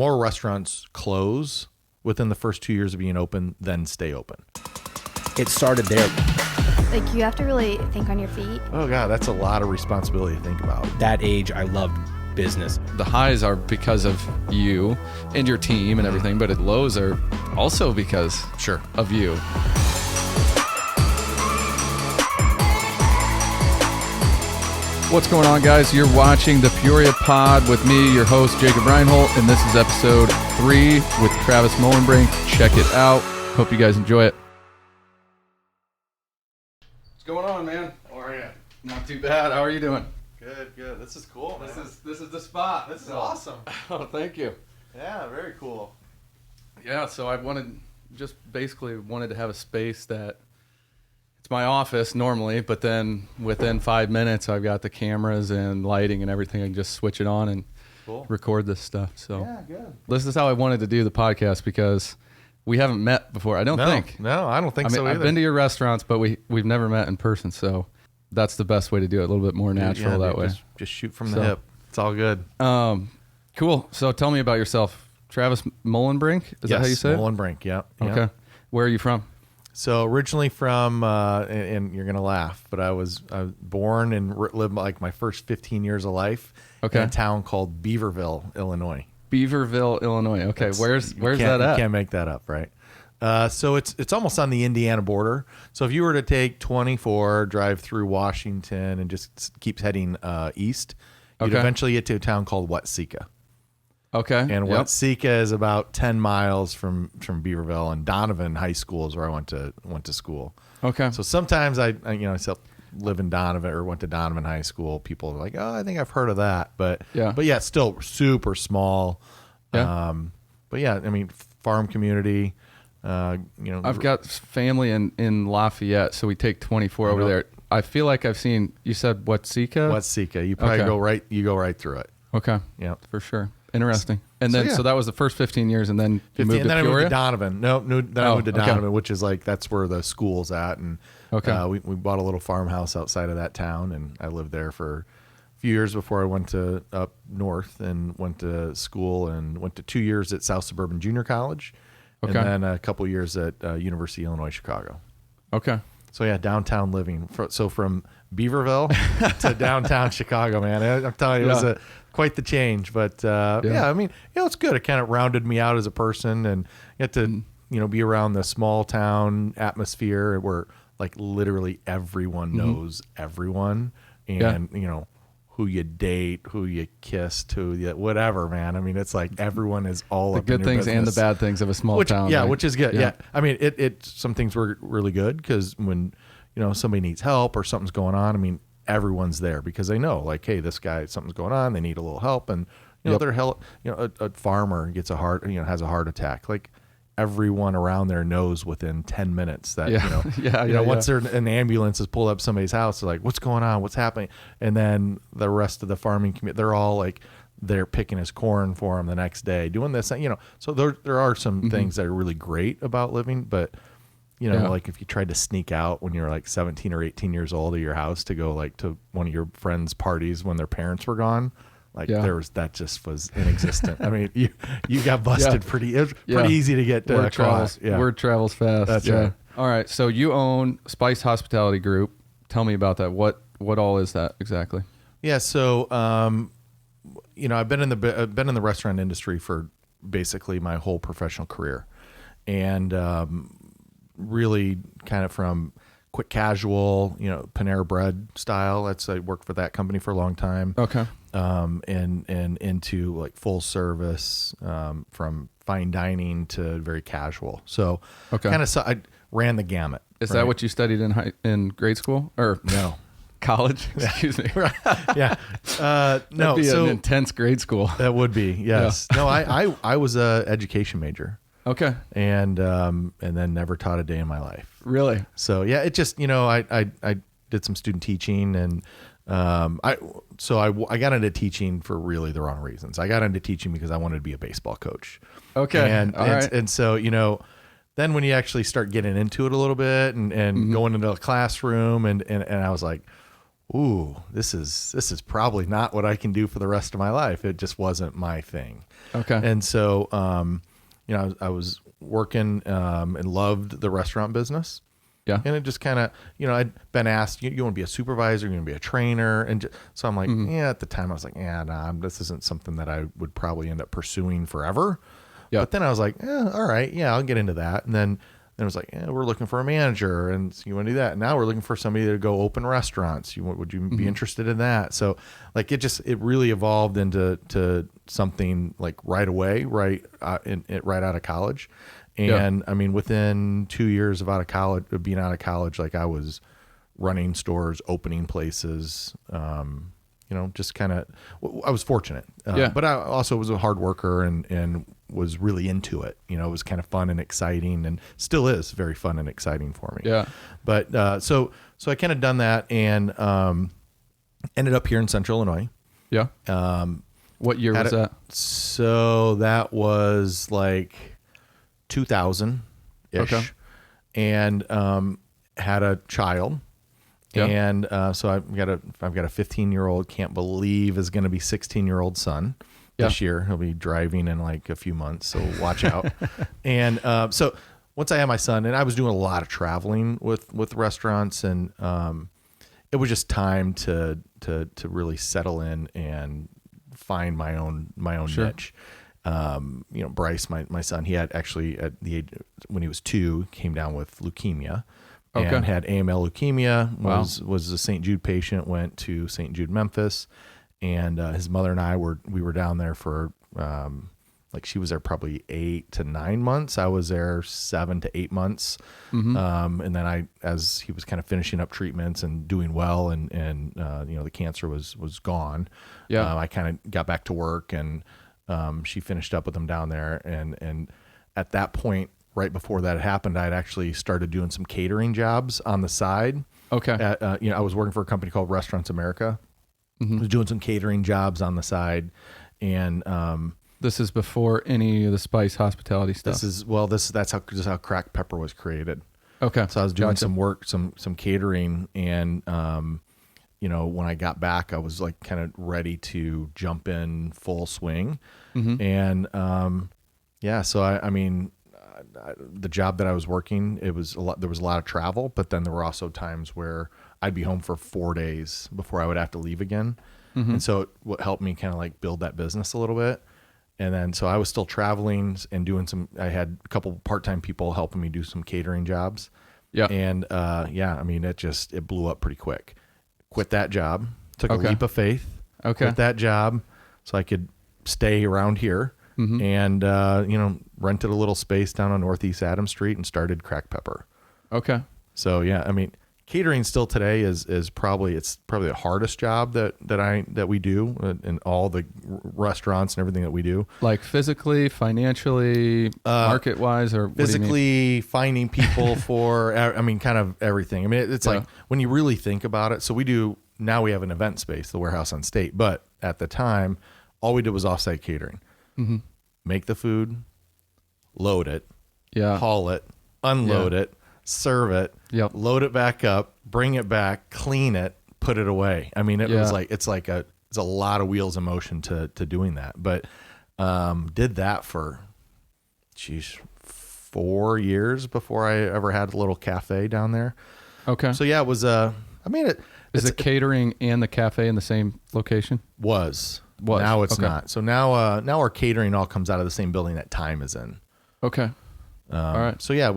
More restaurants close within the first 2 years of being open than stay open. It started there. Like, you have to really think on your feet. Oh, God, that's a lot of responsibility to think about. That age, I loved business. The highs are because of you and your team and everything, but the lows are also because of you. What's going on, guys? You're watching the Peoria Pod with me, your host, Jacob Reinholdt, and this is episode 3 with Travis Mohlenbrink. Check it out. Hope you guys enjoy it. What's going on, man? How are you? Not too bad. How are you doing? Good, good. This is cool, man. This is the spot. This is awesome. Oh, thank you. Yeah, very cool. Yeah, so I basically wanted to have a space that it's my office normally, but then within 5 minutes I've got the cameras and lighting and everything. I can just switch it on and record this stuff. So Yeah, good. this is how I wanted to do the podcast because we haven't met before. I don't think. No, I don't think so either. I've been to your restaurants, but we've never met in person. So that's the best way to do it. A little bit more natural that way. Just shoot from the hip. It's all good. Cool. So tell me about yourself. Travis Mohlenbrink? Is that how you say it? Mohlenbrink, yeah. Okay. Where are you from? So originally from, and you're going to laugh, but I was born and lived like my first 15 years of life in a town called Beaverville, Illinois. Beaverville, Illinois. Okay. Where's that at? You can't make that up, right? So it's almost on the Indiana border. So if you were to take 24, drive through Washington and just keep heading east, you'd eventually get to a town called Watseka. Okay. And Watseka is about 10 miles from Beaverville, and Donovan High School is where I went to school. Okay. So sometimes I still live in Donovan or went to Donovan High School. People are like, oh, I think I've heard of that, but yeah, still super small. Yeah. But yeah, I mean, farm community. I've got family in Lafayette, so we take 24 over there. I feel like I've seen. You said Watseka. Watseka. You probably go right. You go right through it. Okay. Yeah, for sure. Interesting. And then, so that was the first 15 years, and then you moved to Peoria? I moved to Donovan. Then I moved to Donovan, which is like, that's where the school's at. And we bought a little farmhouse outside of that town, and I lived there for a few years before I went to up north and went to school, and went to 2 years at South Suburban Junior College, and then a couple years at University of Illinois, Chicago. Okay. So yeah, downtown living. So from Beaverville to downtown Chicago, man. I'm telling you, it was quite the change. But I mean, it's good. It kind of rounded me out as a person, and get to be around the small town atmosphere where like literally everyone knows everyone, and who you date, who you kissed, whatever, man. I mean, it's like everyone is all the good things and the bad things of a small town. Yeah, right? Which is good. Yeah. I mean, some things were really good because when somebody needs help or something's going on, I mean, everyone's there because they know, like, hey, this guy, something's going on, they need a little help, and they're help. A farmer gets has a heart attack, like, everyone around there knows within 10 minutes that, once an ambulance has pulled up somebody's house, they're like, what's going on? What's happening? And then the rest of the farming community, they're all like, they're picking his corn for him the next day, doing this, so there are some things that are really great about living, but like if you tried to sneak out when you're like 17 or 18 years old of your house to go like to one of your friends' parties when their parents were gone, like that just was inexistent. I mean, you got busted pretty easy to get caught. Word travels fast. That's right. All right. So you own Spice Hospitality Group. Tell me about that. What all is that exactly? Yeah. So, I've been in the restaurant industry for basically my whole professional career, and really kind of from quick casual, Panera Bread style. I worked for that company for a long time. Okay. And into like full service, from fine dining to very casual. So I ran the gamut. Is that what you studied in grade school or no? College? Excuse me. Yeah. No. That'd be an intense grade school. That would be. Yes. Yeah. No. I was a education major. Okay. And then never taught a day in my life. Really? So yeah, it just I did some student teaching, and I got into teaching for really the wrong reasons. I got into teaching because I wanted to be a baseball coach. Okay. And so then when you actually start getting into it a little bit and going into a classroom and I was like, ooh, this is probably not what I can do for the rest of my life. It just wasn't my thing. Okay. And so, I was working and loved the restaurant business. Yeah. And it just kind of, I'd been asked, you want to be a supervisor, you want to be a trainer. And so I'm like, yeah, at the time I was like, nah, this isn't something that I would probably end up pursuing forever. Yeah. But then I was like, all right, yeah, I'll get into that. And then it was like, we're looking for a manager, and so you want to do that. And now we're looking for somebody to go open restaurants. Would you be interested in that? So like it really evolved into something like right away, right out of college. And I mean, within 2 years of being out of college, like I was running stores, opening places, just kind of, I was fortunate. But I also was a hard worker and was really into it. It was kind of fun and exciting, and still is very fun and exciting for me. Yeah. But so I kind of done that and ended up here in Central Illinois. Yeah. What year was that? So that was like 2000-ish. Okay. And had a child. Yeah. And so I've got a 15-year-old, can't believe is going to be 16-year-old son this year. He'll be driving in like a few months, so watch out. And so once I had my son, and I was doing a lot of traveling with restaurants, and it was just time to really settle in and find my own niche. Bryce, my son, he had actually at the age when he was 2 came down with leukemia. And had AML leukemia, was a St. Jude patient, went to St. Jude Memphis, and his mother and I were down there for she was there probably 8 to 9 months. I was there 7 to 8 months. And then as he was kind of finishing up treatments and doing well, and the cancer was gone. Yeah. I kind of got back to work, and she finished up with him down there. And at that point, right before that happened, I'd actually started doing some catering jobs on the side. Okay. I was working for a company called Restaurants America. I was doing some catering jobs on the side. And this is before any of the Spice Hospitality stuff. That's how Cracked Pepper was created. Okay. So I was doing some work, some catering, and when I got back, I was like kind of ready to jump in full swing. And so I mean, the job that I was working, there was a lot of travel, but then there were also times where I'd be home for 4 days before I would have to leave again. And so it helped me kind of like build that business a little bit. And then, so I was still traveling and I had a couple part-time people helping me do some catering jobs. Yeah. And, I mean, it blew up pretty quick. Quit that job, took a leap of faith, quit that job so I could stay around here. And, rented a little space down on Northeast Adams Street and started Cracked Pepper. Okay. So, yeah, I mean, catering still today is probably the hardest job that we do in all the restaurants and everything that we do. Like physically, financially, market wise, or physically finding people for, I mean, kind of everything. I mean, it's like when you really think about it. So now we have an event space, the warehouse on State, but at the time, all we did was offsite catering. Make the food, load it, haul it, unload it, serve it, load it back up, bring it back, clean it, put it away. I mean, it's a lot of wheels in motion to doing that. But did that for 4 years before I ever had a little cafe down there. Okay. So yeah, it was is the catering and the cafe in the same location? Was. Now it's not. So now our catering all comes out of the same building that Thyme is in. Okay. All right. So yeah,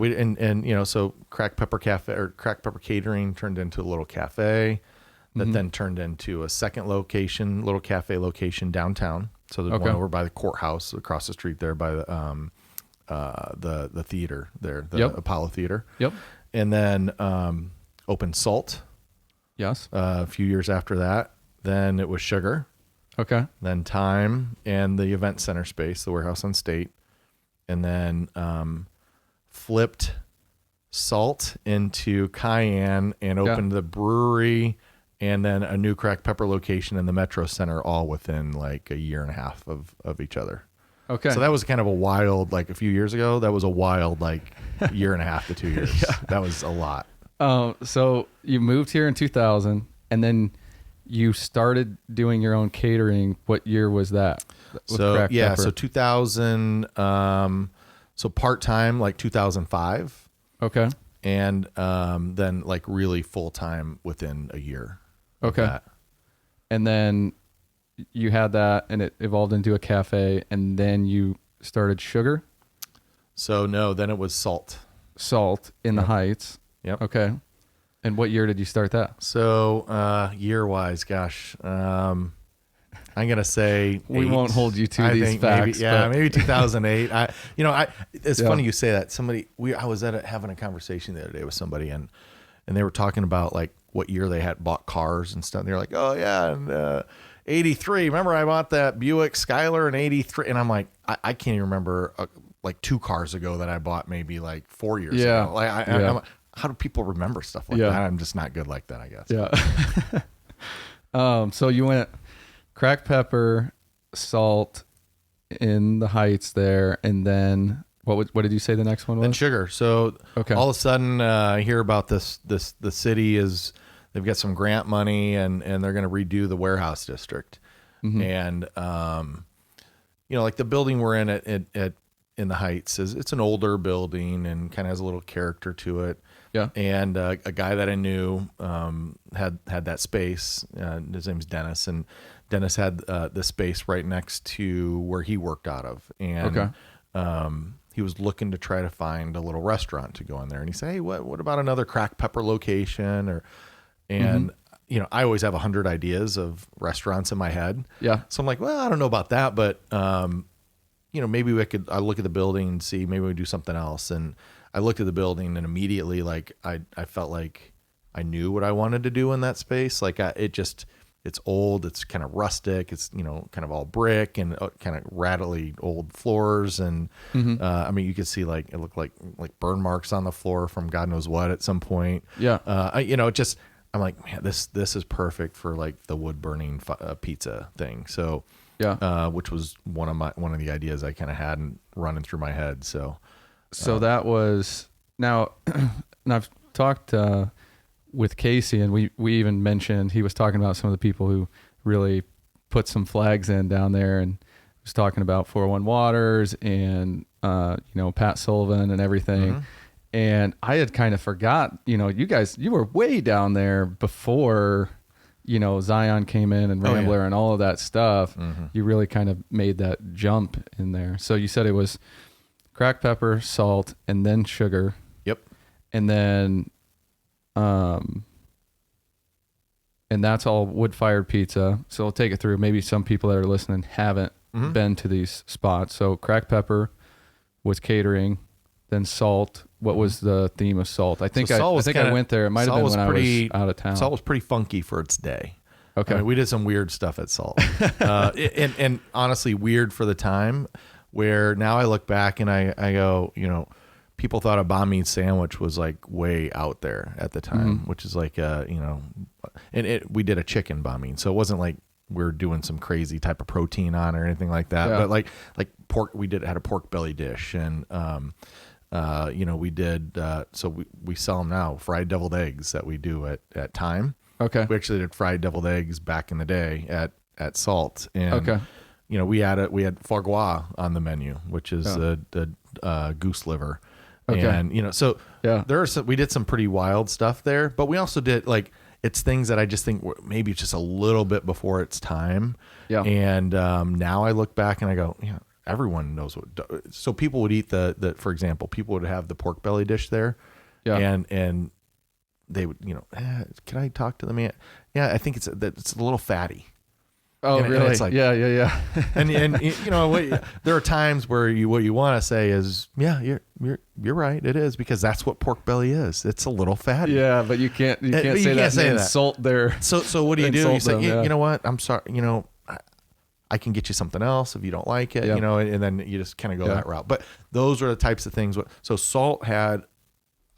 so Cracked Pepper Cafe or Cracked Pepper Catering turned into a little cafe that then turned into a second little cafe location downtown. So there's one over by the courthouse across the street there by the theater there, the Apollo Theater. Yep. And then opened Salt. Yes. A few years after that. Then it was Sugar. Okay. Then Thyme and the event center space, the warehouse on State. And then flipped Salt into Cayenne and opened the brewery and then a new Cracked Pepper location in the Metro Center, all within like a year and a half of each other. Okay. So that was kind of a wild, like a few years ago, that was a wild like year and a half to 2 years. That was a lot. So you moved here in 2000 and then you started doing your own catering. What year was that? So Cracked yeah, Pepper? so 2000, so part-time, like 2005. Okay. And then like really full-time within a year. of Okay. that. And then you had that and it evolved into a cafe, and then you started Sugar So no, then it was Salt. in the Heights. Yep. Okay. And what year did you start that? So year-wise, gosh, I'm gonna say We 8. won't hold you to I these think facts. maybe 2008. It's Yeah. funny you say that. I was having a conversation the other day with somebody, and they were talking about like what year they had bought cars and stuff. And they're like, oh yeah, and 83. Remember I bought that Buick Skylar in 83, and I'm like, I can't even remember like 2 cars ago that I bought maybe like 4 years Yeah. ago. Like I'm, how do people remember stuff like Yeah. that? I'm just not good like that, I guess. Yeah. So you went Cracked Pepper, Salt in the Heights there, and then what did you say the next one was? Then Sugar. So Okay. all of a sudden I hear about the city they've got some grant money and they're going to redo the warehouse district. Mm-hmm. And like the building we're in in the Heights it's an older building and kind of has a little character to it. Yeah. And a guy that I knew had that space. His name's Dennis, and Dennis had the space right next to where he worked out of. And he was looking to try to find a little restaurant to go in there. And he said, hey, what about another Cracked Pepper location? I always have 100 ideas of restaurants in my head. Yeah. So I'm like, well, I don't know about that, but maybe I look at the building and see, maybe we do something else. And I looked at the building and immediately like I felt like I knew what I wanted to do in that space. Like it's old, it's kind of rustic, it's kind of all brick and kind of rattly old floors, and you could see like it looked like burn marks on the floor from God knows what at some point. Yeah. I'm like, man, this is perfect for like the wood burning pizza thing. So Yeah. which was one of the ideas I kind of had and running through my head. So that was now, and I've talked with Casey, and we even mentioned, he was talking about some of the people who really put some flags in down there, and was talking about 401 Waters and Pat Sullivan and everything. Mm-hmm. And I had kind of forgot, you were way down there before Zion came in and Rambler and all of that stuff. Mm-hmm. You really kind of made that jump in there. So you said it was Cracked Pepper, Salt, and then Sugar. Yep. And then, and that's all wood-fired pizza. So I'll take it through. Maybe some people that are listening haven't been to these spots. So Cracked Pepper was catering, then Salt. What was the theme of Salt? I think I went there. It might have been when I was out of town. Salt was pretty funky for its day. Okay. We did some weird stuff at Salt. And honestly, weird for the time, where now I look back and I go, people thought a banh mi sandwich was like way out there at the time, which is like, we did a chicken banh mi. So it wasn't like we're doing some crazy type of protein on or anything like that. Yeah. But like pork, had a pork belly dish, and, we did, so we sell them now, fried deviled eggs that we do at Thyme. Okay. We actually did fried deviled eggs back in the day at Salt. And, Okay. we had foie gras on the menu, which is the goose liver. Okay. And, so we did some pretty wild stuff there, but we also did it's things that I just think were maybe just a little bit before its time. Yeah. And now I look back and I go, everyone knows so people would eat for example, people would have the pork belly dish there. Yeah. And they would, can I talk to the man? Yeah, I think it's a little fatty. Oh, and really? It's like, yeah. and there are times where what you want to say is, yeah, you're right. It is, because that's what pork belly is. It's a little fatty. Yeah, but you can't say that and insult their. So what do you do? You say, them, yeah. You know what? I'm sorry. I can get you something else if you don't like it. Yeah. And then you just kind of go that route. But those are the types of things. So Salt had,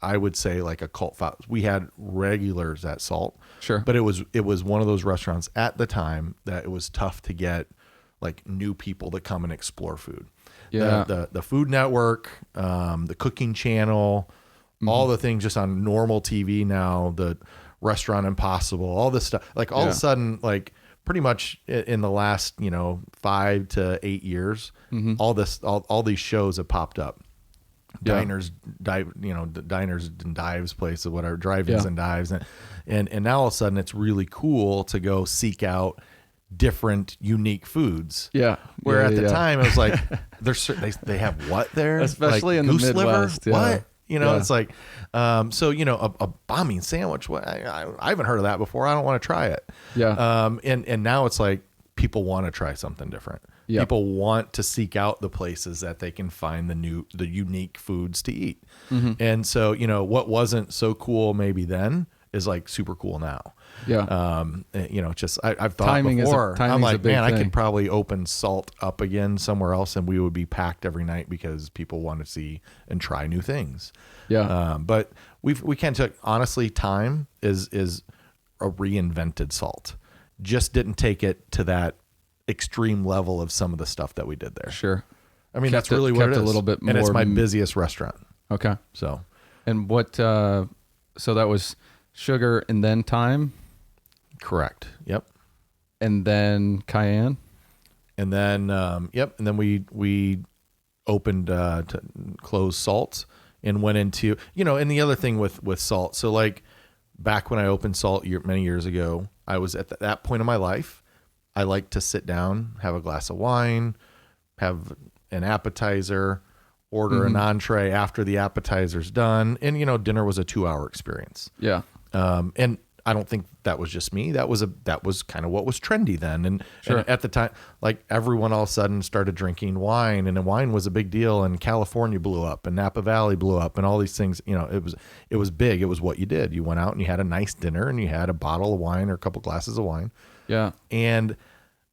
I would say, like a cult following. We had regulars at Salt. Sure. But it was one of those restaurants at the time that it was tough to get like new people to come and explore food. Yeah. The Food Network, the Cooking Channel, all the things just on normal TV now, the Restaurant Impossible, all this stuff. Like all of a sudden, like pretty much in the last, 5 to 8 years, all these shows have popped up. Diners, diners and dives places, whatever, drive-ins and dives. And now all of a sudden it's really cool to go seek out different unique foods. Yeah. Where at the time it was like, they have what there? Especially like in the goose Midwest. liver? Yeah. What? It's like, a bombing sandwich. What? I haven't heard of that before. I don't want to try it. Yeah. And now it's like people want to try something different. Yep. People want to seek out the places that they can find the unique foods to eat. And so, what wasn't so cool maybe then is like super cool now. Yeah. Just I've thought Timing before. timing's I'm a like, big man, I thing. could probably open Salt up again somewhere else, and we would be packed every night because people want to see and try new things. Yeah. But we can't take, honestly, Thyme is a reinvented Salt. Just didn't take it to that extreme level of some of the stuff that we did there. Sure. I mean, Kept that's really what it is. a little bit and it's more my busiest restaurant. Okay. So, And what, so that was sugar and then Thyme correct. Yep. and then Cayenne. And then, and then we opened to close Salt and went into, and the other thing with Salt. So like back when I opened Salt many years ago, I was at that point in my life. I like to sit down, have a glass of wine, have an appetizer, order an entree after the appetizer's done. And, dinner was a 2-hour experience. Yeah. And I don't think that was just me. That was kind of what was trendy then. And at the time, like everyone all of a sudden started drinking wine, and then wine was a big deal, and California blew up and Napa Valley blew up and all these things, it was big. It was what you did. You went out and you had a nice dinner and you had a bottle of wine or a couple glasses of wine. Yeah. And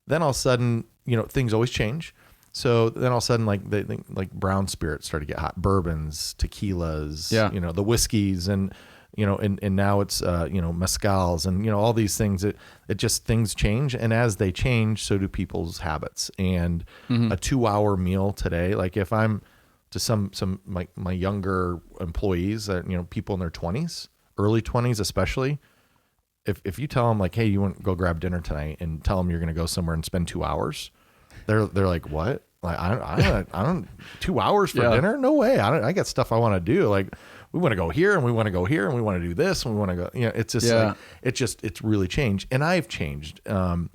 then all of a sudden, things always change. So then all of a sudden, like brown spirits started to get hot, bourbons, tequilas, the whiskeys, and now it's mezcals and all these things. It just, things change, and as they change, so do people's habits. And a 2-hour meal today, like if I'm to some my younger employees, people in their 20s, early 20s especially. If you tell them like, hey, you want to go grab dinner tonight, and tell them you're going to go somewhere and spend 2 hours, they're like, what? Like I don't 2 hours for dinner? No way. I got stuff I want to do. Like we want to go here and we want to go here and we want to do this and we want to go. It's just like it's really changed, and I've changed. I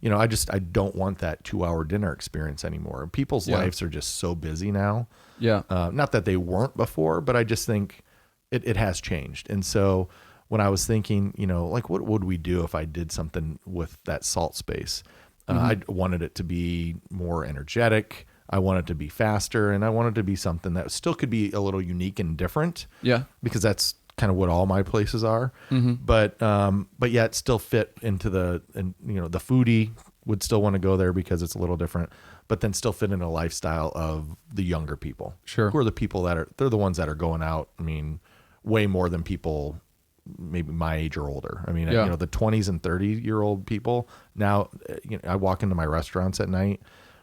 don't want that 2-hour dinner experience anymore. People's lives are just so busy now. Yeah. Not that they weren't before, but I just think it has changed, and so. When I was thinking, like what would we do if I did something with that Salt space? I wanted it to be more energetic. I wanted it to be faster, and I wanted it to be something that still could be a little unique and different. Yeah, because that's kind of what all my places are. But yet still fit into the foodie would still want to go there because it's a little different, but then still fit in a lifestyle of the younger people. Sure, who are the people they're the ones that are going out. I mean, way more than people maybe my age or older. I mean, the 20s and 30-year-old people now, I walk into my restaurants at night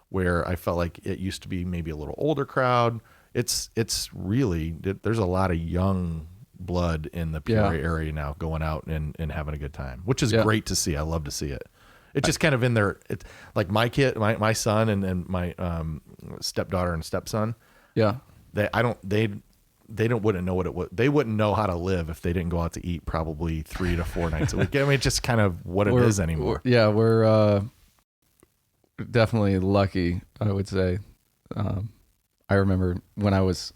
where I felt like it used to be maybe a little older crowd. It's really, there's a lot of young blood in the Peoria area now going out and having a good time, which is great to see. I love to see it. It's just kind of in there. It's like my kid, my son and my stepdaughter and stepson. Yeah. They wouldn't know what it would. They wouldn't know how to live if they didn't go out to eat probably 3 to 4 nights a week. I mean, it's just kind of what it is anymore. We're definitely lucky, I would say. I remember when I was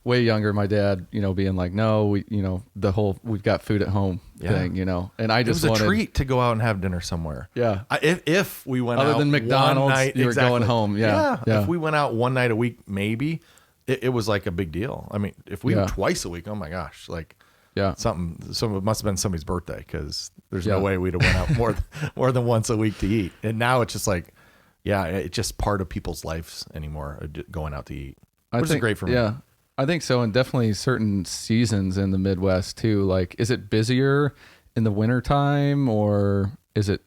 way younger, my dad, being like, no, we've got food at home thing, and I just wanted, a treat to go out and have dinner somewhere. Yeah. If we went other out than McDonald's, one night, you were going home. Yeah. If we went out one night a week, maybe. It was like a big deal. I mean, if we went twice a week, oh my gosh, like it must have been somebody's birthday, because there's no way we'd have went out more than once a week to eat. And now it's just like, it's just part of people's lives anymore, going out to eat, which is great for me. Yeah, I think so. And definitely certain seasons in the Midwest too. Like, is it busier in the wintertime, or is it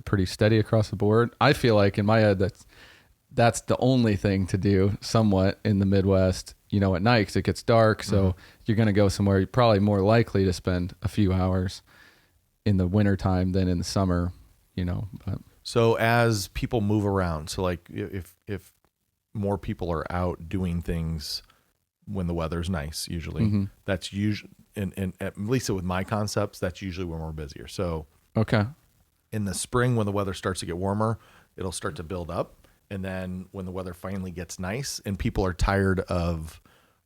pretty steady across the board? I feel like in my head that's the only thing to do somewhat in the Midwest, at night, because it gets dark. So you're going to go somewhere you're probably more likely to spend a few hours. in the wintertime than in the summer, but. So as people move around, so like if more people are out doing things when the weather's nice, usually that's usually, and at least with my concepts, that's usually when we're busier. So Okay. in the spring, when the weather starts to get warmer, it'll start to build up. And then when the weather finally gets nice and people are tired of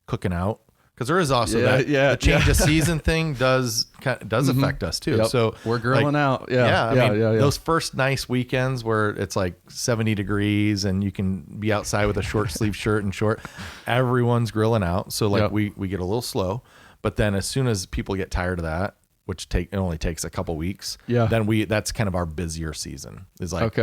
cooking out, because there is also the change of season thing does affect us too. Yep. So we're grilling out. I mean, those first nice weekends where it's like 70 degrees and you can be outside with a short sleeve shirt and short, everyone's grilling out. So like we get a little slow, but then as soon as people get tired of that, which it only takes a couple weeks, then that's kind of our busier season. Is like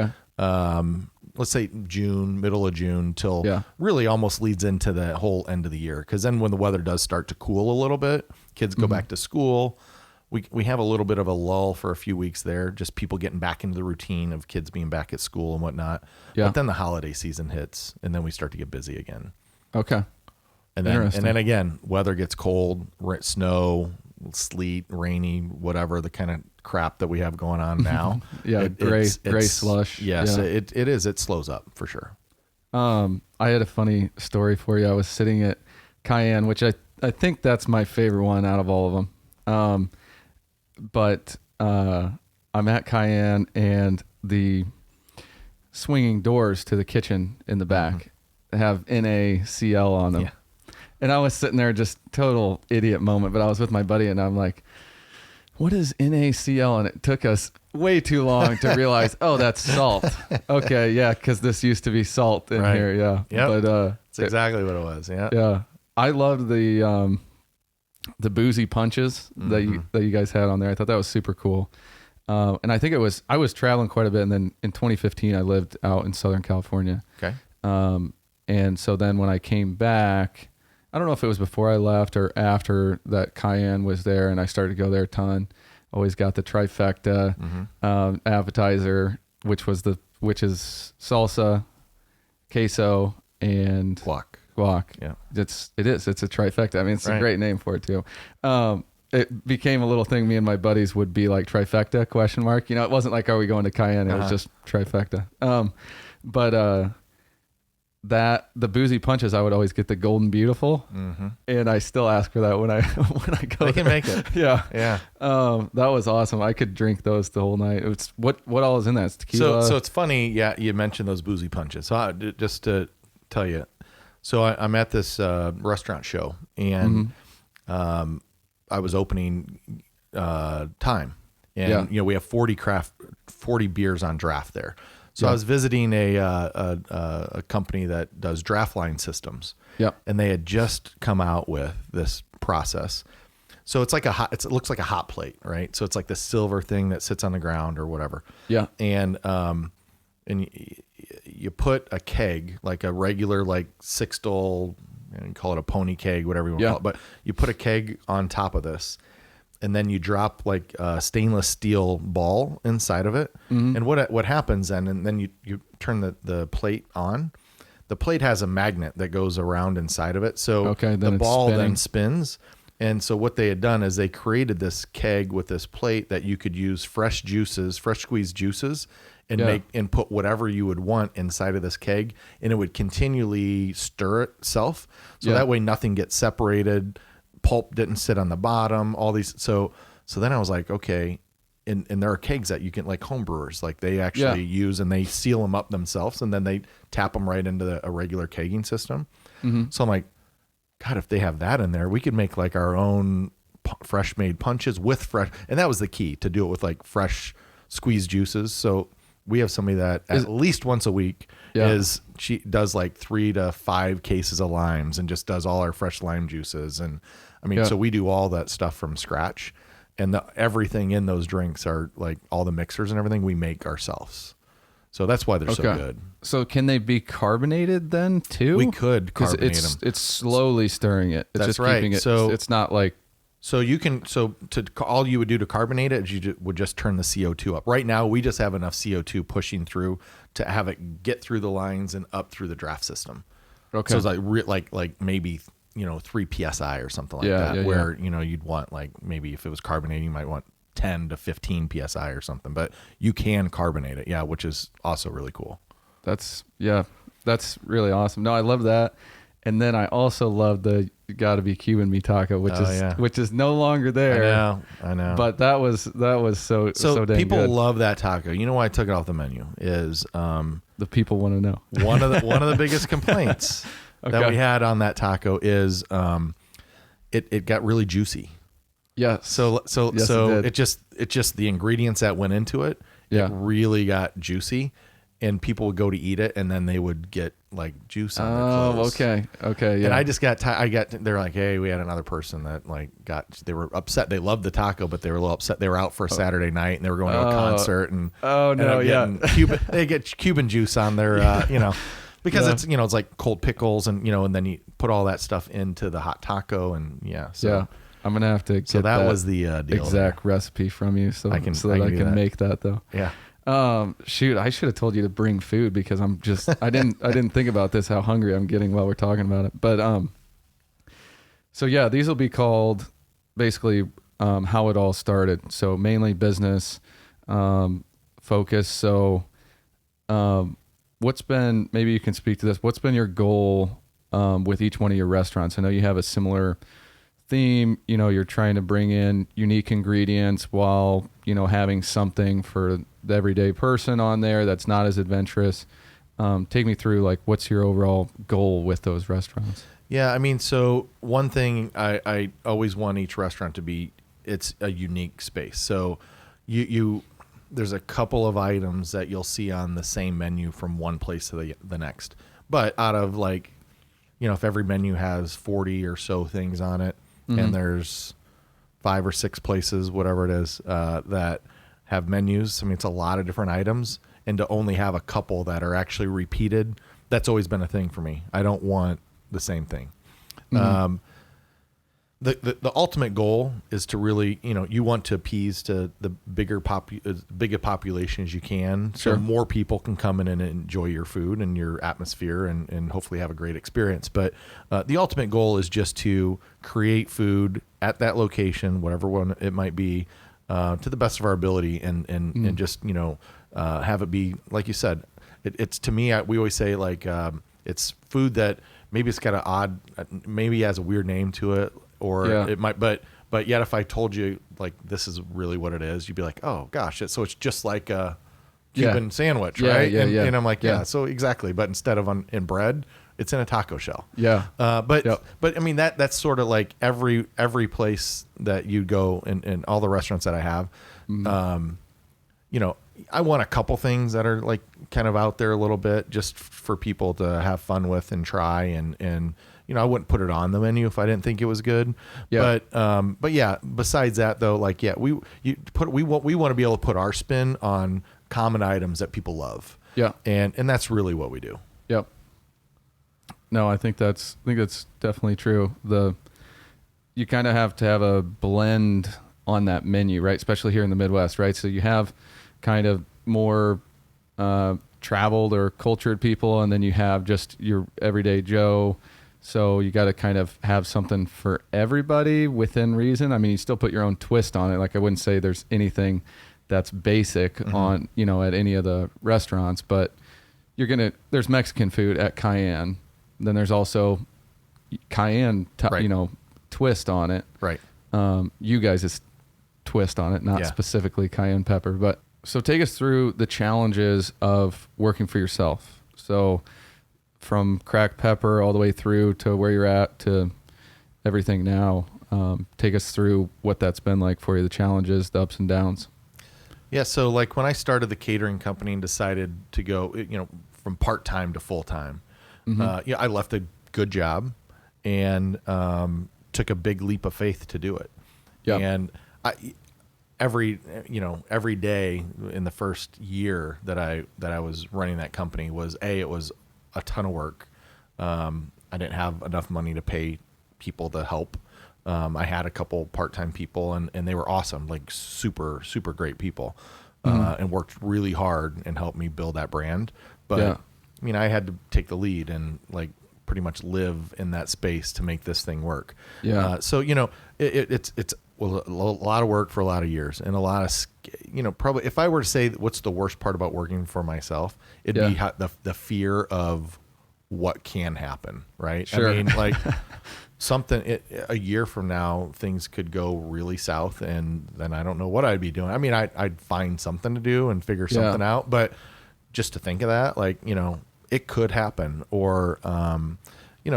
let's say June, middle of June till really almost leads into the whole end of the year. Because then when the weather does start to cool a little bit, kids go back to school. We have a little bit of a lull for a few weeks there, just people getting back into the routine of kids being back at school and whatnot. But then the holiday season hits, and then we start to get busy again. Okay. And then again, weather gets cold, snow, sleet, rainy, whatever the kind of crap that we have going on now. Gray slush. Yes, it is. It slows up for sure. I had a funny story for you. I was sitting at Cayenne, which I think that's my favorite one out of all of them. But I'm at Cayenne, and the swinging doors to the kitchen in the back have NaCl on them. Yeah. And I was sitting there, just total idiot moment, but I was with my buddy and I'm like, what is NaCl? And it took us way too long to realize, oh, that's salt. Okay. Yeah. Cause this used to be salt in here. Yeah. But, that's exactly what it was. Yeah. Yeah. I loved the boozy punches that you guys had on there. I thought that was super cool. And I think I was traveling quite a bit. And then in 2015, I lived out in Southern California. Okay. And so then when I came back, I don't know if it was before I left or after that Cayenne was there, and I started to go there a ton. Always got the trifecta appetizer, which is salsa, queso, and guac. Yeah, it's a trifecta. I mean, it's a great name for it too. It became a little thing. Me and my buddies would be like trifecta ? It wasn't like, are we going to Cayenne? It was just trifecta. That the boozy punches, I would always get the Golden Beautiful, and I still ask for that when I go. They can make it. Yeah. That was awesome. I could drink those the whole night. It's what all is in that? It's tequila. So it's funny. Yeah, you mentioned those boozy punches. So just to tell you, so I'm at this restaurant show, and I was opening Thyme, and we have 40 beers on draft there. So I was visiting a company that does draft line systems. Yep. And they had just come out with this process. So it's like it looks like a hot plate, right? So it's like the silver thing that sits on the ground or whatever. Yeah. And you put a keg, like a regular like 6-stole, you call it a pony keg, whatever you want to call it, but you put a keg on top of this. And then you drop like a stainless steel ball inside of it. And what happens then, and then you turn the plate on. The plate has a magnet that goes around inside of it. So the ball then spins. And so what they had done is they created this keg with this plate that you could use fresh squeezed juices, and put whatever you would want inside of this keg, and it would continually stir itself. So that way nothing gets separated. Pulp didn't sit on the bottom, all these. So then I was like, okay. And there are kegs that you can, like home brewers, like they actually use, and they seal them up themselves, and then they tap them right into a regular kegging system. So I'm like, God, if they have that in there, we could make like our own fresh made punches with fresh. And that was the key, to do it with like fresh squeezed juices. So we have somebody that at least once a week she does like 3 to 5 cases of limes and just does all our fresh lime juices. And I mean, so we do all that stuff from scratch, and everything in those drinks are like all the mixers and everything we make ourselves. So that's why they're so good. So can they be carbonated then too? We could carbonate them. It's slowly stirring it. It's that's just right. Keeping it, so it's not like. So all you would do to carbonate it is you would just turn the CO2 up. Right now, we just have enough CO2 pushing through to have it get through the lines and up through the draft system. Okay. So it's like maybe 3 psi or something like that. Where you'd want, like, maybe if it was carbonating, you might want 10 to 15 psi or something, but you can carbonate it, which is also really cool. That's really awesome. No, I love that. And then I also love the gotta be Cuban me taco, which is no longer there. I know. But that was so dang people good. love that taco. You know why I took it off the menu is The people want to know. one of the biggest complaints that we had on that taco is it got really juicy. Yeah. So it just the ingredients that went into it, it really got juicy, and people would go to eat it and then they would get like juice on their clothes. Okay, yeah. And I just they're like, hey, we had another person that like they were upset. They loved the taco, but they were a little upset. They were out for a Saturday night and they were going to a concert and they get Cuban juice on their because it's it's like cold pickles and and then you put all that stuff into the hot taco and I'm gonna have to get that was the deal exact recipe from you so I can make that though. Yeah. Shoot, I should have told you to bring food because I didn't think about this, how hungry I'm getting while we're talking about it. But so yeah, these will be called basically how it all started. So mainly business focus. So maybe you can speak to this. What's been your goal with each one of your restaurants? I know you have a similar theme, you're trying to bring in unique ingredients while having something for the everyday person on there that's not as adventurous. Take me through like what's your overall goal with those restaurants? So one thing I always want each restaurant to be, it's a unique space. So there's a couple of items that you'll see on the same menu from one place to the next, but out of like if every menu has 40 or so things on it, and there's 5 or 6 places, whatever it is, that have menus. I mean, it's a lot of different items, and to only have a couple that are actually repeated, that's always been a thing for me. I don't want the same thing. The ultimate goal is to really, you want to appease to the bigger population as you can, so more people can come in and enjoy your food and your atmosphere and hopefully have a great experience. But the ultimate goal is just to create food at that location, whatever one it might be, to the best of our ability, and just have it be like you said. It's to me, we always say like it's food that maybe it's got an odd, maybe has a weird name to it. Or it might, but yet if I told you like this is really what it is, you'd be like, oh gosh, so it's just like a Cuban sandwich, right? And I'm like, so exactly. But instead of in bread, it's in a taco shell. But I mean that's sort of like every place that you go and all the restaurants that I have, I want a couple things that are like kind of out there a little bit just for people to have fun with and try and. I wouldn't put it on the menu if I didn't think it was good. But besides that though, like, we want to be able to put our spin on common items that people love. And that's really what we do. Yep. No, I think that's definitely true. You kind of have to have a blend on that menu, right? Especially here in the Midwest, right? So you have kind of more, traveled or cultured people, and then you have just your everyday Joe. So you got to kind of have something for everybody within reason. I mean, you still put your own twist on it. Like I wouldn't say there's anything that's basic on, at any of the restaurants, but there's Mexican food at Cayenne. Then there's also Cayenne, twist on it. Right. You guys' twist on it, not specifically cayenne pepper. But so take us through the challenges of working for yourself. So from Cracked Pepper all the way through to where you're at to everything now. Take us through what that's been like for you, the challenges, the ups and downs. Yeah, so like when I started the catering company and decided to go, from part-time to full-time, I left a good job and took a big leap of faith to do it. Yeah. And every day in the first year that I was running that company it was a ton of work. I didn't have enough money to pay people to help. I had a couple part-time people and they were awesome, like super, super great people, and worked really hard and helped me build that brand. But I mean, I had to take the lead and like pretty much live in that space to make this thing work. So, it well, a lot of work for a lot of years, and a lot of, probably if I were to say what's the worst part about working for myself, it'd be the fear of what can happen, right? Sure. I mean, like a year from now, things could go really south, and then I don't know what I'd be doing. I mean, I'd find something to do and figure something out, but just to think of that, like, it could happen, or,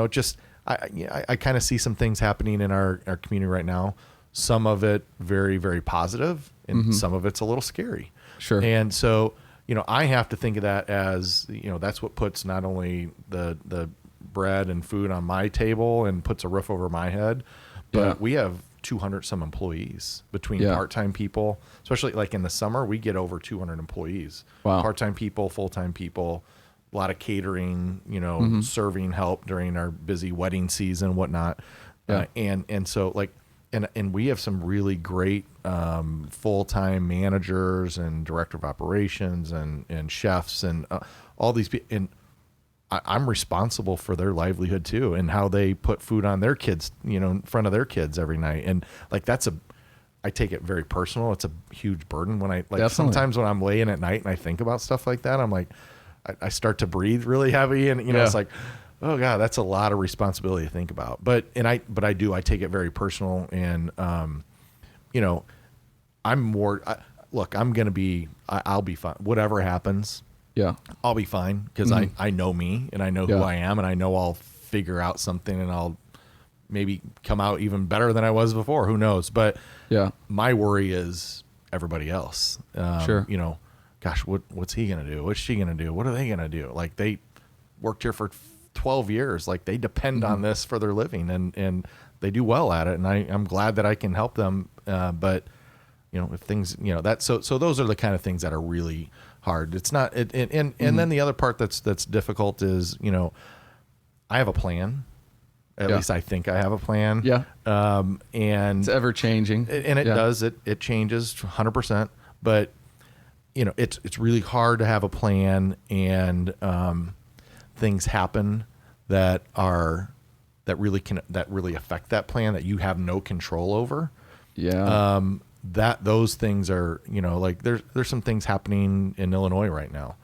just, I kind of see some things happening in our community right now. Some of it very, very positive, and some of it's a little scary. Sure. And so, I have to think of that as, that's what puts not only the bread and food on my table and puts a roof over my head, but we have 200 some employees between part-time people, especially like in the summer, we get over 200 employees. Wow. Part-time people, full-time people, a lot of catering, serving help during our busy wedding season, whatnot. And so like, and we have some really great full-time managers and director of operations and chefs and all these people. And I'm responsible for their livelihood too, and how they put food on their kids, in front of their kids every night. And like, I take it very personal. It's a huge burden when sometimes when I'm laying at night and I think about stuff like that, I'm like, I start to breathe really heavy, and it's like, oh God, that's a lot of responsibility to think about. But I take it very personal, and I'm more. I'm gonna be. I'll be fine. Whatever happens, I'll be fine, because I know me, and I know who I am, and I know I'll figure out something, and I'll maybe come out even better than I was before. Who knows? But my worry is everybody else. Sure. Gosh, what's he gonna do? What's she gonna do? What are they gonna do? Like, they worked here for 12 years. Like, they depend on this for their living, and they do well at it. And I'm glad that I can help them. But if things, so those are the kind of things that are really hard. It's not, and then the other part that's difficult is, I have a plan. At least I think I have a plan. Yeah. And it's ever changing, and it does, it changes 100%, but it's really hard to have a plan, and, things happen that really affect that plan that you have no control over. That those things are, like there's some things happening in Illinois right now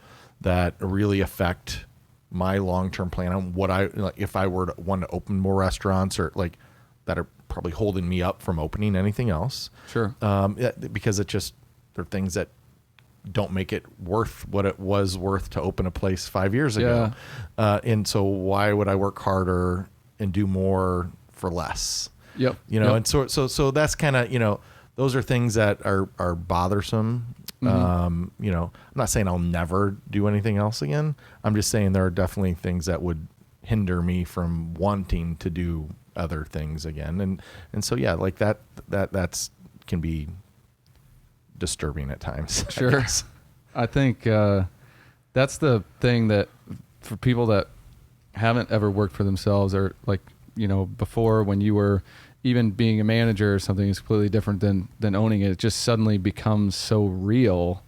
that really affect my long-term plan on what if I were to want to open more restaurants, or like that are probably holding me up from opening anything else. Sure. Because they're things that don't make it worth what it was worth to open a place 5 years ago. And so why would I work harder and do more for less? And so that's kind of, those are things that are bothersome. I'm not saying I'll never do anything else again. I'm just saying there are definitely things that would hinder me from wanting to do other things again. And so, like that's can be disturbing at times. Sure. I think that's the thing that for people that haven't ever worked for themselves, or like, before, when you were even being a manager or something is completely different than owning it. It just suddenly becomes so real.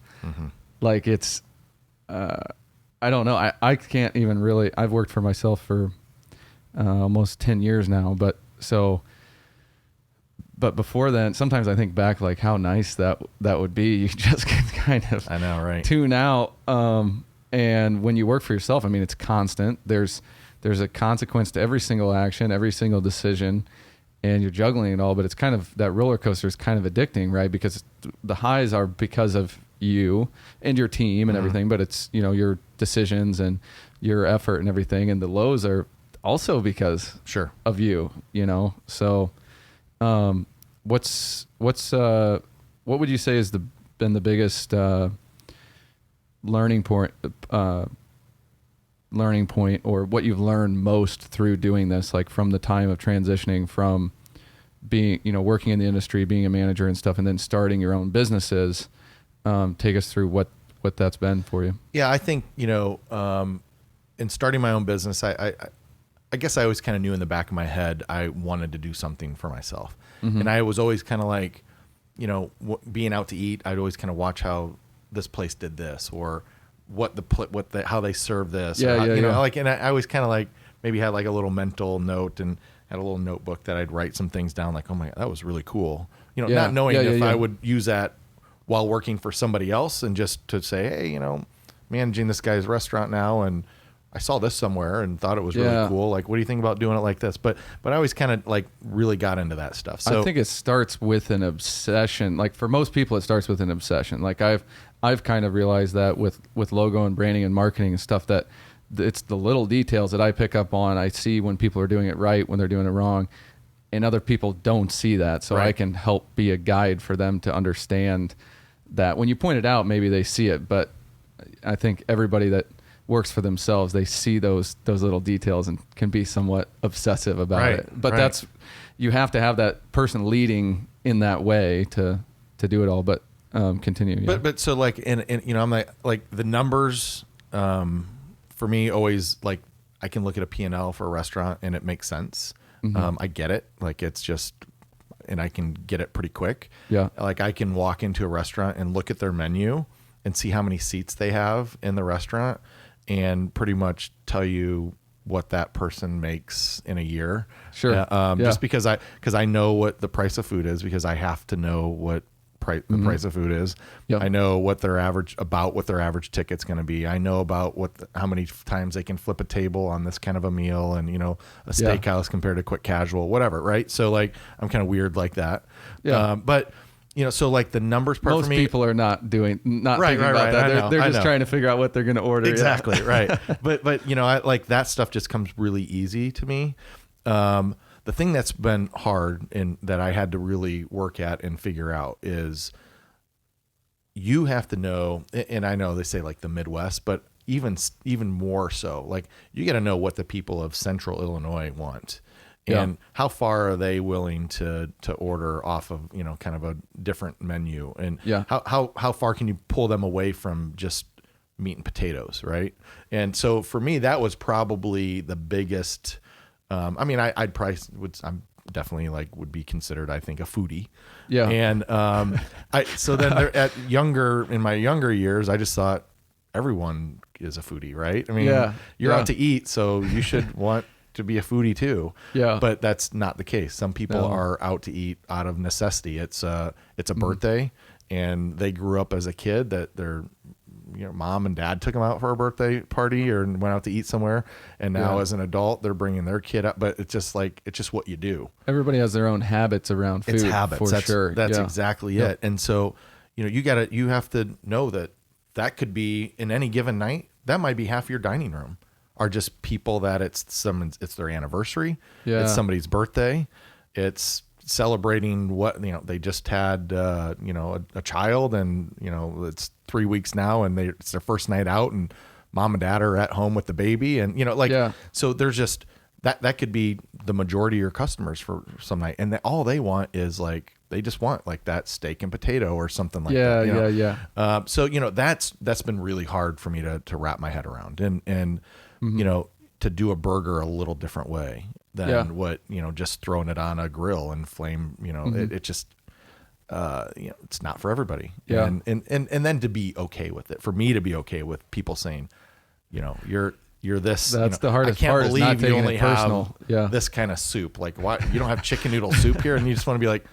Like it's, I don't know. I can't even really, I've worked for myself for almost 10 years now, but before then, sometimes I think back like how nice that would be. You just can kind of, I know, right, tune out. And when you work for yourself, I mean, it's constant. There's a consequence to every single action, every single decision, and you're juggling it all. But it's kind of, that roller coaster is kind of addicting, right? Because the highs are because of you and your team and everything, but it's, your decisions and your effort and everything. And the lows are also because of you, so, what would you say has been the biggest, learning point, or what you've learned most through doing this, like from the time of transitioning from being, working in the industry, being a manager and stuff, and then starting your own businesses? Take us through what that's been for you. Yeah, I think, in starting my own business, I guess I always kind of knew in the back of my head I wanted to do something for myself. And I was always kind of like, being out to eat, I'd always kind of watch how this place did this, or how they serve this. And I always kind of like maybe had like a little mental note, and had a little notebook that I'd write some things down, like, oh my, that was really cool. You know, Yeah. not knowing Yeah, if yeah, I yeah. would use that while working for somebody else, and just to say, hey, you know, managing this guy's restaurant now, and I saw this somewhere and thought it was really Yeah. cool. Like, what do you think about doing it like this? But I always kind of like really got into that stuff. So I think it starts with an obsession. Like for most people, it starts with an obsession. Like I've kind of realized that with logo and branding and marketing and stuff, that it's the little details that I pick up on. I see when people are doing it right, when they're doing it wrong, and other people don't see that. So Right. I can help be a guide for them to understand that. When you point it out, maybe they see it, but I think everybody that works for themselves, they see those little details and can be somewhat obsessive about Right, it. But right. you have to have that person leading in that way to do it all. But continue. Yeah. But so like in you know, I'm like the numbers for me always, like, I can look at a P&L for a restaurant and it makes sense. I get it. Like, it's just, and I can get it pretty quick. Yeah. Like, I can walk into a restaurant and look at their menu and see how many seats they have in the restaurant and pretty much tell you what that person makes in a year. Sure. Yeah. Just because I know what the price of food is, because I have to know what the price of food is. Yep. I know what their average ticket's going to be. I know about how many times they can flip a table on this kind of a meal, and, you know, a steakhouse compared to quick casual, whatever. Right. So like, I'm kind of weird like that. Yeah. But you know, so like the numbers part Most for me, people are not Right, thinking right, about right. that. They're I just know. trying to figure out what they're going to order. Exactly. Right. But you know, I like that stuff just comes really easy to me. The thing that's been hard and that I had to really work at and figure out is, you have to know, and I know they say like the Midwest, but even more so, like, you got to know what the people of Central Illinois want. Yeah. And how far are they willing to order off of, you know, kind of a different menu, and Yeah. how far can you pull them away from just meat and potatoes, right? And so for me, that was probably the biggest. I mean, I'm definitely like would be considered, I think, a foodie. Yeah. And so then in my younger years, I just thought everyone is a foodie, right? I mean, Yeah. you're Yeah. out to eat, so you should want to be a foodie too. Yeah. But that's not the case. Some people No. are out to eat out of necessity. It's a birthday, and they grew up as a kid that their, you know, mom and dad took them out for a birthday party or went out to eat somewhere, and now Yeah. as an adult they're bringing their kid up. But it's just what you do. Everybody has their own habits around food. It's habits. For sure. That's Yeah. exactly Yep. it. And so, you know, you have to know that could be, in any given night, that might be half your dining room are just people that it's their anniversary. Yeah. It's somebody's birthday. It's celebrating what, you know, they just had, you know, a child, and, you know, it's 3 weeks now, and it's their first night out, and mom and dad are at home with the baby, and, you know, like, Yeah. so there's just that could be the majority of your customers for some night, and all they want is, like, they just want like that steak and potato or something like Yeah, that. you know? yeah. So, you know, that's been really hard for me to wrap my head around, and you know, to do a burger a little different way than Yeah. what, you know, just throwing it on a grill and flame, you know, it just, you know, it's not for everybody. Yeah. And then to be okay with it, for me to be okay with people saying, you know, you're this. That's you know, the hardest I can't part, is believe not you taking it only personal. have Yeah. this kind of soup. Like, why you don't have chicken noodle soup here? And you just want to be like,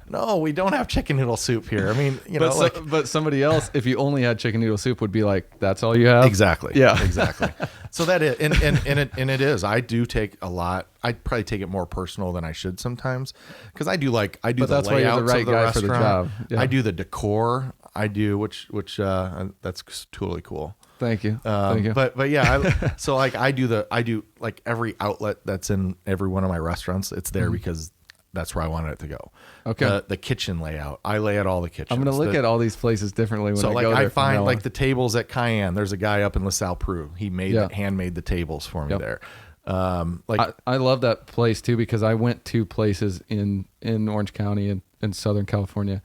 no, we don't have chicken noodle soup here. I mean, you know, But somebody else, if you only had chicken noodle soup, would be like, that's all you have? exactly. Yeah. Exactly. So that is, and it is, I do take a lot. I probably take it more personal than I should sometimes, because I do But the that's why you're the layouts right of the guy restaurant. for the job. Yeah. I do the decor. I do, which that's totally cool. Thank you. Thank you. But yeah, so like I do like every outlet that's in every one of my restaurants. It's there because that's where I wanted it to go. Okay. The kitchen layout. I lay out all the kitchens. I'm going to look at all these places differently when So I like go there. I from find now like on. the tables at Cayenne. There's a guy up in LaSalle, Peru. He Yeah. handmade the tables for me Yep. there. I love that place too, because I went to places in Orange County and in Southern California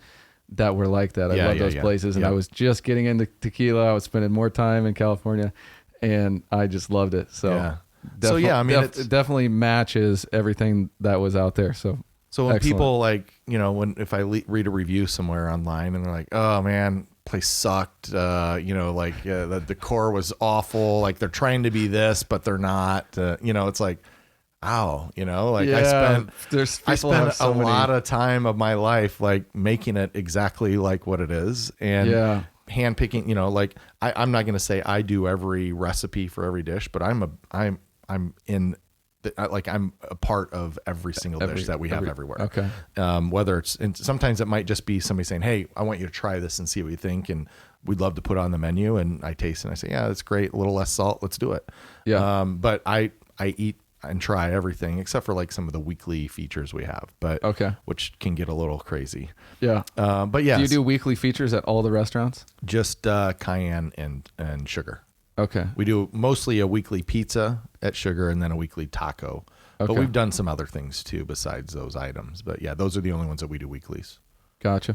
that were like that. I Yeah, love yeah, those yeah. places, and Yep. I was just getting into tequila. I was spending more time in California, and I just loved it. So, Yeah. So, yeah, I mean, it's- it definitely matches everything that was out there. So when excellent. people like, you know, if I read a review somewhere online and they're like, oh man, place sucked, you know, like the decor was awful, like they're trying to be this but they're not, you know, it's like, ow, like I spent a lot of time of my life like making it exactly like what it is, and hand picking, like I'm not going to say I do every recipe for every dish, but I'm a part of every single dish that we have everywhere. Okay. Whether it's, and sometimes it might just be somebody saying, hey, I want you to try this and see what you think. And we'd love to put it on the menu, and I taste it and I say, yeah, that's great. A little less salt. Let's do it. Yeah. But I eat and try everything except for like some of the weekly features we have, but which can get a little crazy. Yeah. But yeah. Do you do weekly features at all the restaurants? Just Cayenne and Sugar. Okay. We do mostly a weekly pizza at Sugar and then a weekly taco. But we've done some other things too besides those items. But yeah, those are the only ones that we do weeklies. Gotcha.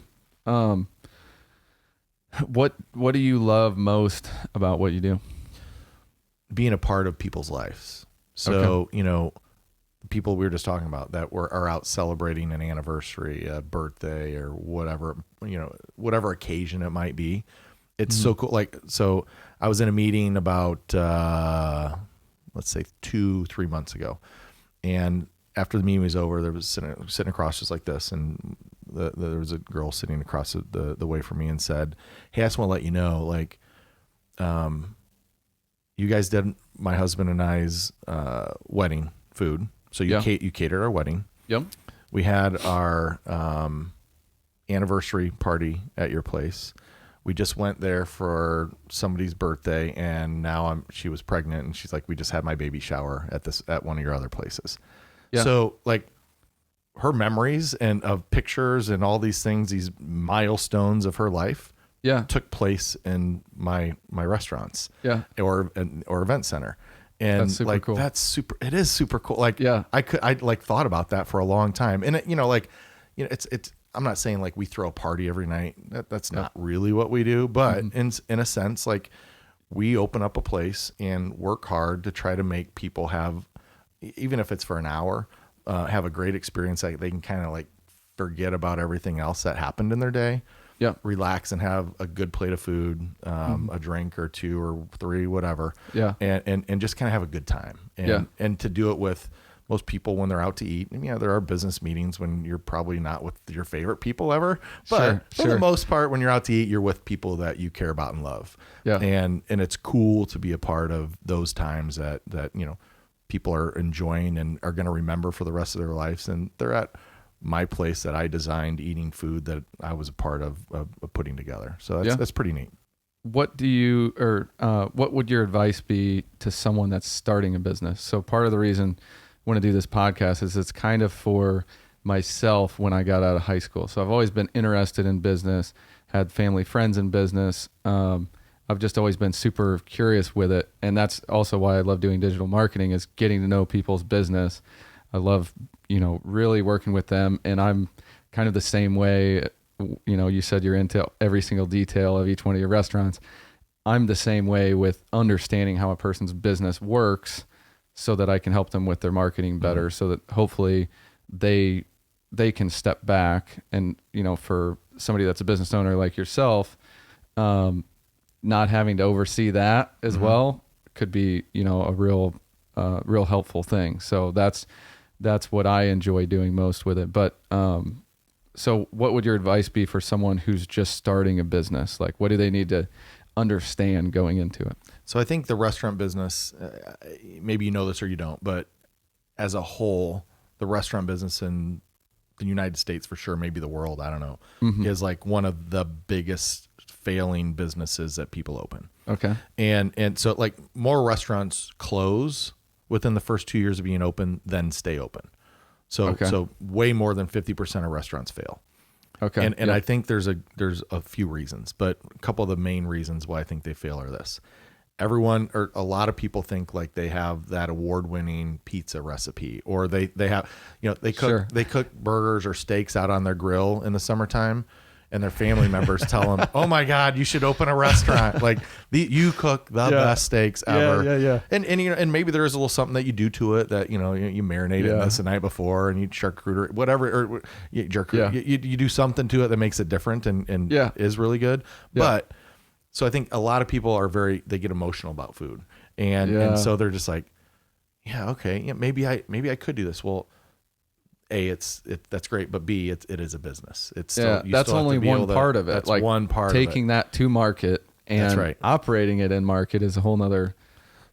What do you love most about what you do? Being a part of people's lives. So, people we were just talking about that are out celebrating an anniversary, a birthday, or whatever, whatever occasion it might be. It's so cool. Like, so I was in a meeting about, let's say 2-3 months ago. And after the meeting was over, there was sitting across just like this. And there was a girl sitting across the way from me and said, hey, I just want to let you know, like, you guys did my husband and I's wedding food. So you catered our wedding. Yep. We had our anniversary party at your place. We just went there for somebody's birthday, and now she was pregnant, and she's like, we just had my baby shower at one of your other places. Yeah. So like her memories and of pictures and all these things, these milestones of her life, took place in my restaurants, or event center. And that's super cool. It is super cool. Like, I like thought about that for a long time. And it's, I'm not saying like we throw a party every night. That's not really what we do, but in a sense, like we open up a place and work hard to try to make people have, even if it's for an hour, have a great experience. Like they can kind of like forget about everything else that happened in their day. Yeah, relax and have a good plate of food, a drink or 2 or 3, whatever. Yeah, and just kind of have a good time. And to do it with most people when they're out to eat. And there are business meetings when you're probably not with your favorite people ever, but for the most part, when you're out to eat, you're with people that you care about and love. Yeah, and it's cool to be a part of those times that people are enjoying and are going to remember for the rest of their lives, and they're at my place that I designed, eating food that I was a part of putting together. So that's pretty neat. What what would your advice be to someone that's starting a business? So part of the reason I want to do this podcast is it's kind of for myself when I got out of high school. So I've always been interested in business, had family friends in business. I've just always been super curious with it. And that's also why I love doing digital marketing, is getting to know people's business. I love, really working with them. And I'm kind of the same way. You said you're into every single detail of each one of your restaurants. I'm the same way with understanding how a person's business works so that I can help them with their marketing better, so that hopefully they can step back. And, for somebody that's a business owner like yourself, not having to oversee that as well could be, a real helpful thing. So that's what I enjoy doing most with it. But, so what would your advice be for someone who's just starting a business? Like, what do they need to understand going into it? So I think the restaurant business, maybe you know this or you don't, but as a whole, the restaurant business in the United States, for sure, maybe the world, I don't know, is like one of the biggest failing businesses that people open. Okay. And so like more restaurants close within the first 2 years of being open than stay open. So way more than 50% of restaurants fail. Okay. And I think there's a few reasons, but a couple of the main reasons why I think they fail are this. Everyone, or a lot of people, think like they have that award-winning pizza recipe, or they have, they cook burgers or steaks out on their grill in the summertime, and their family members tell them, "Oh my God, you should open a restaurant! Like you cook the best steaks ever." Yeah. And maybe there is a little something that you do to it that you marinate it this the night before, and you charcuterie whatever, or you do something to it that makes it different and is really good. But so I think a lot of people they get emotional about food, and so they're just like, yeah, okay, yeah, maybe I could do this. Well, A, that's great, but B, it is a business. It's still, that's still have only to be one able to- part of it. That's like one part taking of it. that to market and That's right. operating it in market is a whole nother.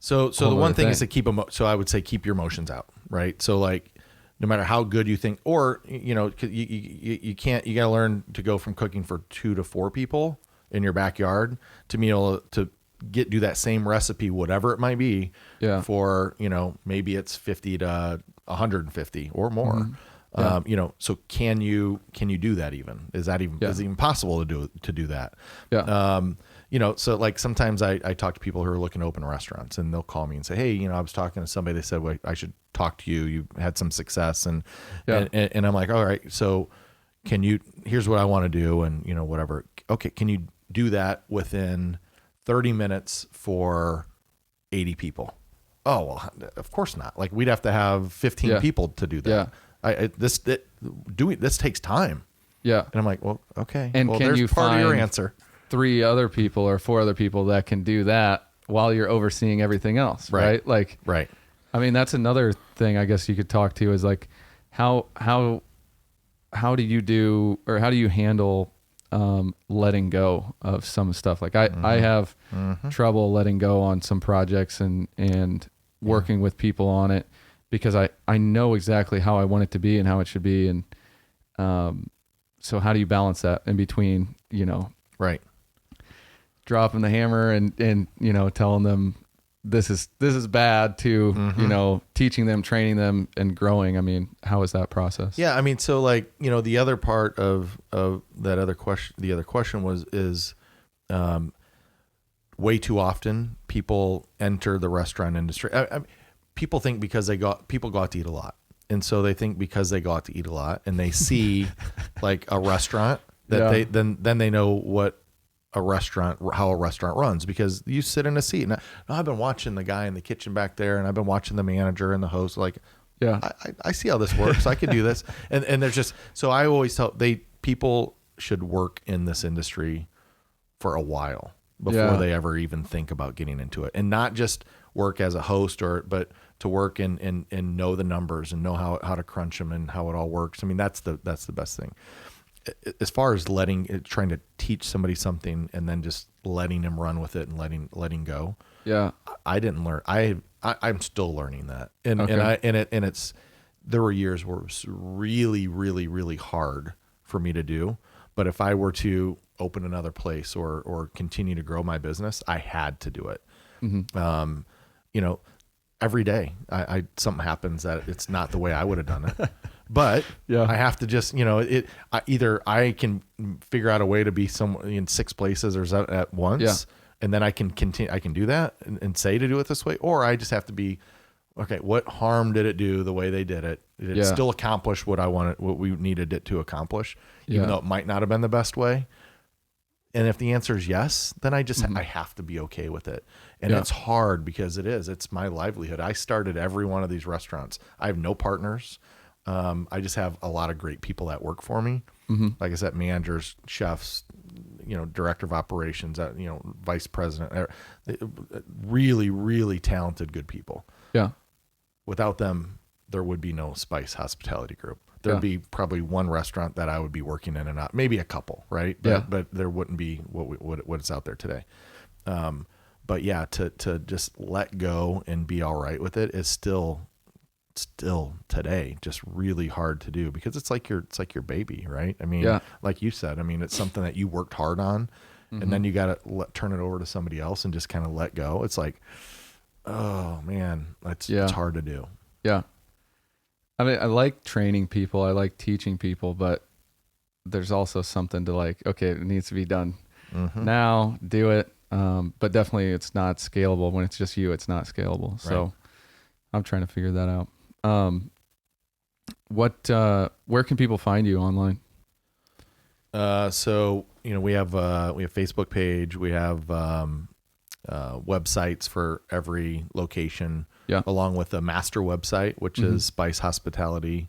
So the Whole one other thing is to thing. keep so I would say keep your emotions out, right? So like, no matter how good you think, or you know, you can't, you got to learn to go from cooking for 2 to 4 people in your backyard to be able to do that same recipe, whatever it might be, Yeah. for, you know, maybe it's 50 to 150 or more. Yeah. You know, so can you do that even? Is that even, Yeah. is it even possible to do that? Yeah. You know, so like sometimes I talk to people who are looking to open restaurants, and they'll call me and say, hey, you know, I was talking to somebody, they said, well, I should talk to you. You had some success. And I'm like, all right, so here's what I want to do. And, you know, whatever. Okay. Can you do that within 30 minutes for 80 people? Oh, well, of course not. Like, we'd have to have 15 Yeah. people to do that. This takes time. Yeah. And I'm like, well, okay. And well, can there's you part of your find answer. 3 other people or 4 other people that can do that while you're overseeing everything else, right? Like, Right. I mean, that's another thing I guess you could talk to is like, how do you do, or how do you handle letting go of some stuff? Like I have trouble letting go on some projects and working with people on it, because I know exactly how I want it to be and how it should be. And so how do you balance that in between, you know, Right. dropping the hammer and you know, telling them this is bad to, you know, teaching them, training them, and growing? I mean, how is that process? Yeah, I mean, so like, you know, the other part of that other question, the other question is way too often people enter the restaurant industry. People think because people go out to eat a lot. And so they think because they go out to eat a lot and they see like a restaurant that Yeah. then they know how a restaurant runs, because you sit in a seat. And I've been watching the guy in the kitchen back there, and I've been watching the manager and the host. Like, Yeah. I see how this works. I can do this. And there's just, so I always tell people should work in this industry for a while before Yeah. they ever even think about getting into it, and not just work as a host, but to work and know the numbers and know how to crunch them and how it all works. I mean, that's the best thing. As far as trying to teach somebody something and then just letting them run with it and letting go. Yeah. I didn't learn. I'm still learning that. And Okay. there were years where it was really, really, really hard for me to do. But if I were to open another place or continue to grow my business, I had to do it. You know, every day something happens that it's not the way I would have done it. But Yeah. I have to just, you know, either I can figure out a way to be in 6 places or at once, Yeah. and then I can continue. I can do that and say to do it this way, or I just have to be, okay, what harm did it do the way they did it? Did it Yeah. still accomplish what we needed it to accomplish, even Yeah. though it might not have been the best way? And if the answer is yes, then I have to be okay with it. And Yeah. it's hard because it's my livelihood. I started every one of these restaurants. I have no partners. I just have a lot of great people that work for me. Like I said, managers, chefs, you know, director of operations, you know, vice president, really, really talented, good people. Yeah. Without them, there would be no Spice Hospitality Group. There'd Yeah. be probably one restaurant that I would be working in and not, maybe a couple, right? Yeah. But there wouldn't be what is out there today. But yeah, to just let go and be all right with it is still today just really hard to do, because it's like your baby, right? I mean, Yeah. like you said, I mean, it's something that you worked hard on, and then you got to turn it over to somebody else and just kind of let go. It's like, oh man, it's hard to do. Yeah. I mean, I like training people. I like teaching people, but there's also something to like, okay, it needs to be done now, do it. But definitely it's not scalable. When it's just you, it's not scalable. So Right. I'm trying to figure that out. Where can people find you online? So, you know, we have Facebook page, we have websites for every location, Yeah. along with a master website, which is Spice Hospitality,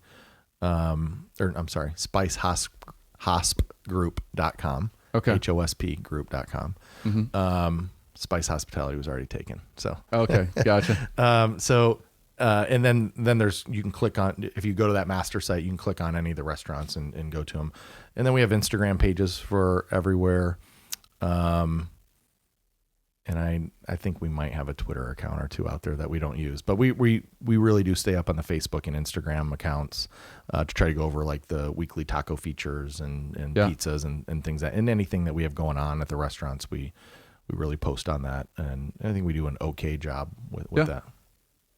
SpiceHospGroup.com. Okay. HOSP group.com. Spice Hospitality was already taken. So, Okay. Gotcha. And then there's, you can click on, if you go to that master site, you can click on any of the restaurants and go to them. And then we have Instagram pages for everywhere. And I think we might have a Twitter account or two out there that we don't use, but we really do stay up on the Facebook and Instagram accounts to try to go over like the weekly taco features and pizzas and things and anything that we have going on at the restaurants. We really post on that, and I think we do an okay job with that.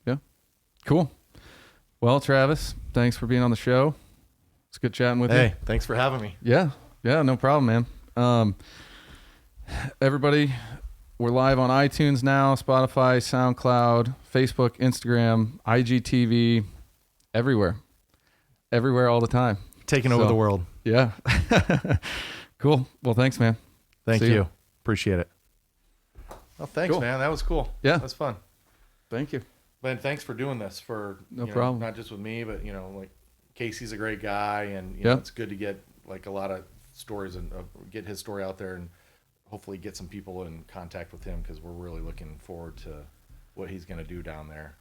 Yeah. Cool. Well, Travis, thanks for being on the show. It's good chatting with you. Hey, thanks for having me. Yeah, no problem, man. Everybody, we're live on iTunes now, Spotify, SoundCloud, Facebook, Instagram, IGTV, everywhere all the time. Taking over the world. Yeah. Cool. Well, thanks, man. Thank you. Appreciate it. Well, thanks, Cool. man. That was cool. Yeah. That's fun. Thank you. Ben, thanks for doing this for No problem. not just with me, but like Casey's a great guy, and Yeah. it's good to get like a lot of stories and get his story out there, and hopefully get some people in contact with him, because we're really looking forward to what he's going to do down there.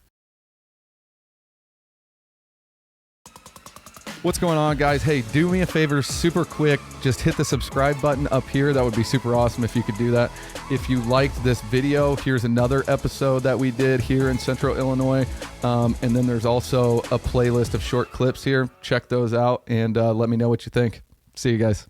What's going on, guys? Hey, do me a favor, super quick. Just hit the subscribe button up here. That would be super awesome if you could do that. If you liked this video, here's another episode that we did here in Central Illinois. And then there's also a playlist of short clips here. Check those out and let me know what you think. See you guys.